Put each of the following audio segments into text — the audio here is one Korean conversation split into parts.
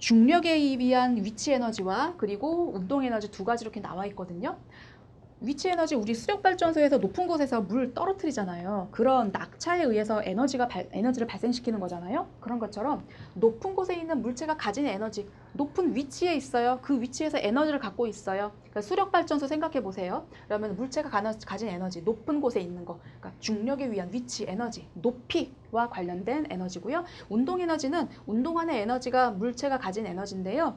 중력에 의한 위치 에너지와 그리고 운동 에너지 두 가지 이렇게 나와 있거든요. 위치 에너지, 우리 수력 발전소에서 높은 곳에서 물 떨어뜨리잖아요. 그런 낙차에 의해서 에너지를 발생시키는 거잖아요. 그런 것처럼 높은 곳에 있는 물체가 가진 에너지, 높은 위치에 있어요. 그 위치에서 에너지를 갖고 있어요. 그러니까 수력 발전소 생각해 보세요. 그러면 물체가 가진 에너지, 높은 곳에 있는 거, 그러니까 중력에 의한 위치 에너지, 높이와 관련된 에너지고요. 운동 에너지는 운동하는 에너지가 물체가 가진 에너지인데요.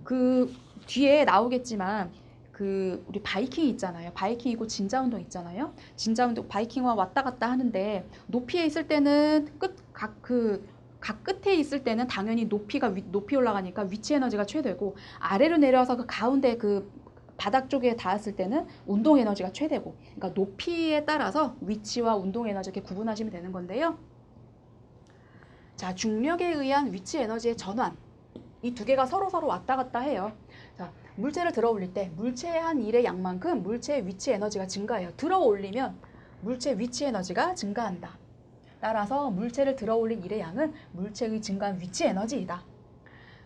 그 뒤에 나오겠지만 우리 바이킹 있잖아요. 바이킹이고 진자 운동 있잖아요. 진자 운동 바이킹과 왔다 갔다 하는데 높이에 있을 때는 각 끝에 있을 때는 당연히 높이 올라가니까 위치 에너지가 최대고, 아래로 내려와서 그 가운데 그 바닥 쪽에 닿았을 때는 운동 에너지가 최대고, 그러니까 높이에 따라서 위치와 운동 에너지 이렇게 구분하시면 되는 건데요. 자, 중력에 의한 위치 에너지의 전환, 이 두 개가 서로 왔다 갔다 해요. 자, 물체를 들어 올릴 때 물체의 한 일의 양만큼 물체의 위치 에너지가 증가해요. 들어 올리면 물체의 위치 에너지가 증가한다. 따라서 물체를 들어 올린 일의 양은 물체의 증가한 위치 에너지이다.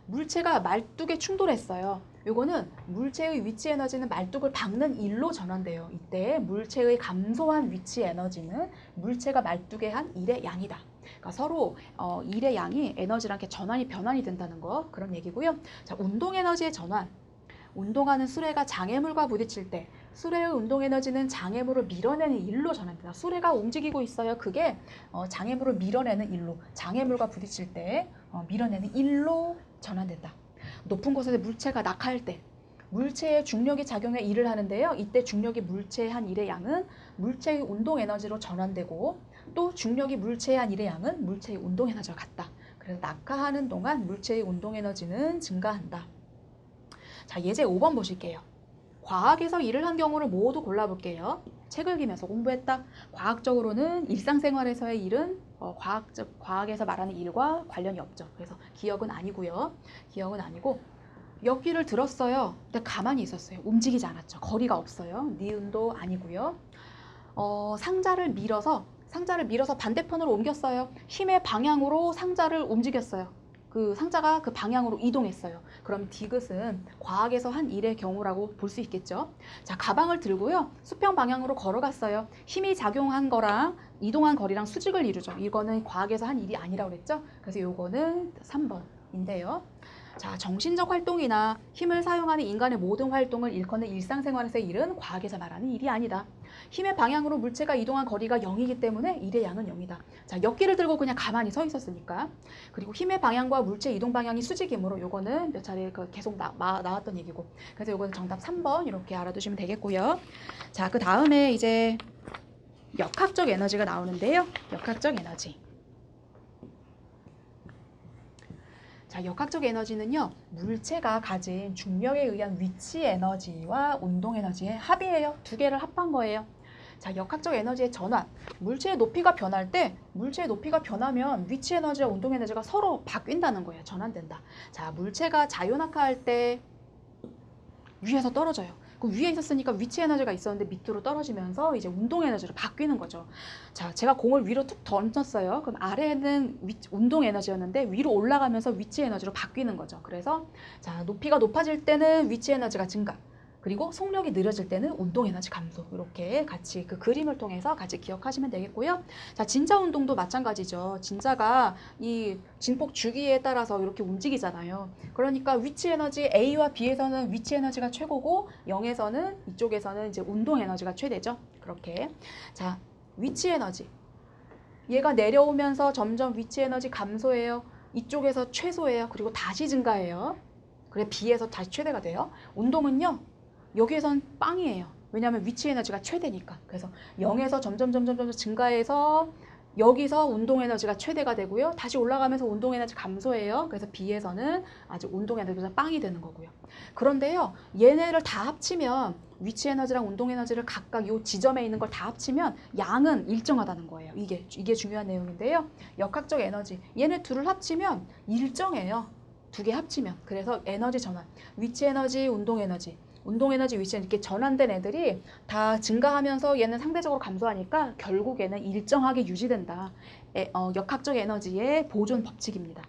물체가 말뚝에 충돌했어요. 요거는 물체의 위치 에너지는 말뚝을 박는 일로 전환돼요. 이때 물체의 감소한 위치 에너지는 물체가 말뚝에 한 일의 양이다. 그러니까 서로 일의 양이 에너지랑 이렇게 변환이 된다는 거, 그런 얘기고요. 자, 운동 에너지의 전환. 운동하는 수레가 장애물과 부딪힐 때 수레의 운동 에너지는 장애물을 밀어내는 일로 전환된다. 수레가 움직이고 있어요. 그게 장애물을 밀어내는 일로, 장애물과 부딪힐 때 밀어내는 일로 전환된다. 높은 곳에서 물체가 낙하할 때 물체의 중력이 작용해 일을 하는데요. 이때 중력이 물체의 한 일의 양은 물체의 운동 에너지로 전환되고, 또 중력이 물체의 한 일의 양은 물체의 운동 에너지와 같다. 그래서 낙하하는 동안 물체의 운동 에너지는 증가한다. 자, 예제 5번 보실게요. 과학에서 일을 한 경우를 모두 골라볼게요. 책을 읽으면서 공부했다. 과학적으로는 일상생활에서의 일은 과학에서 말하는 일과 관련이 없죠. 그래서 기억은 아니고요. 기억은 아니고, 여기를 들었어요. 근데 가만히 있었어요. 움직이지 않았죠. 거리가 없어요. 니은도 아니고요. 상자를 밀어서 반대편으로 옮겼어요. 힘의 방향으로 상자를 움직였어요. 그 상자가 그 방향으로 이동했어요. 그럼 디귿은 과학에서 한 일의 경우라고 볼 수 있겠죠. 자, 가방을 들고요. 수평 방향으로 걸어갔어요. 힘이 작용한 거랑 이동한 거리랑 수직을 이루죠. 이거는 과학에서 한 일이 아니라고 그랬죠. 그래서 요거는 3번인데요. 자, 정신적 활동이나 힘을 사용하는 인간의 모든 활동을 일컫는 일상생활에서의 일은 과학에서 말하는 일이 아니다. 힘의 방향으로 물체가 이동한 거리가 0이기 때문에 일의 양은 0이다. 자, 역기를 들고 그냥 가만히 서 있었으니까. 그리고 힘의 방향과 물체 이동 방향이 수직이므로 요거는 몇 차례 계속 나왔던 얘기고. 그래서 요거는 정답 3번 이렇게 알아두시면 되겠고요. 자, 그 다음에 이제 역학적 에너지가 나오는데요. 역학적 에너지. 자, 역학적 에너지는요, 물체가 가진 중력에 의한 위치 에너지와 운동 에너지의 합이에요. 두 개를 합한 거예요. 자, 역학적 에너지의 전환. 물체의 높이가 변할 때, 물체의 높이가 변하면 위치 에너지와 운동 에너지가 서로 바뀐다는 거예요. 전환된다. 자, 물체가 자유낙하할 때 위에서 떨어져요. 그 위에 있었으니까 위치 에너지가 있었는데 밑으로 떨어지면서 이제 운동 에너지로 바뀌는 거죠. 자, 제가 공을 위로 툭 던졌어요. 그럼 아래는 운동 에너지였는데 위로 올라가면서 위치 에너지로 바뀌는 거죠. 그래서 자, 높이가 높아질 때는 위치 에너지가 증가, 그리고 속력이 느려질 때는 운동 에너지 감소, 이렇게 같이 그 그림을 통해서 같이 기억하시면 되겠고요. 자, 진자 운동도 마찬가지죠. 진자가 이 진폭 주기에 따라서 이렇게 움직이잖아요. 그러니까 위치 에너지 A와 B에서는 위치 에너지가 최고고 0에서는 이쪽에서는 이제 운동 에너지가 최대죠. 그렇게. 자, 위치 에너지. 얘가 내려오면서 점점 위치 에너지 감소해요. 이쪽에서 최소예요. 그리고 다시 증가해요. 그래 B에서 다시 최대가 돼요. 운동은요, 여기에선 빵이에요. 왜냐하면 위치 에너지가 최대니까. 그래서 0에서 점점 증가해서 여기서 운동 에너지가 최대가 되고요. 다시 올라가면서 운동 에너지 감소해요. 그래서 B에서는 아직 운동 에너지가 빵이 되는 거고요. 그런데요, 얘네를 다 합치면 위치 에너지랑 운동 에너지를 각각 이 지점에 있는 걸 다 합치면 양은 일정하다는 거예요. 이게 중요한 내용인데요. 역학적 에너지, 얘네 둘을 합치면 일정해요. 두 개 합치면. 그래서 에너지 전환, 위치 에너지, 운동 에너지, 위치 이렇게 전환된 애들이 다 증가하면서 얘는 상대적으로 감소하니까 결국에는 일정하게 유지된다. 역학적 에너지의 보존 법칙입니다.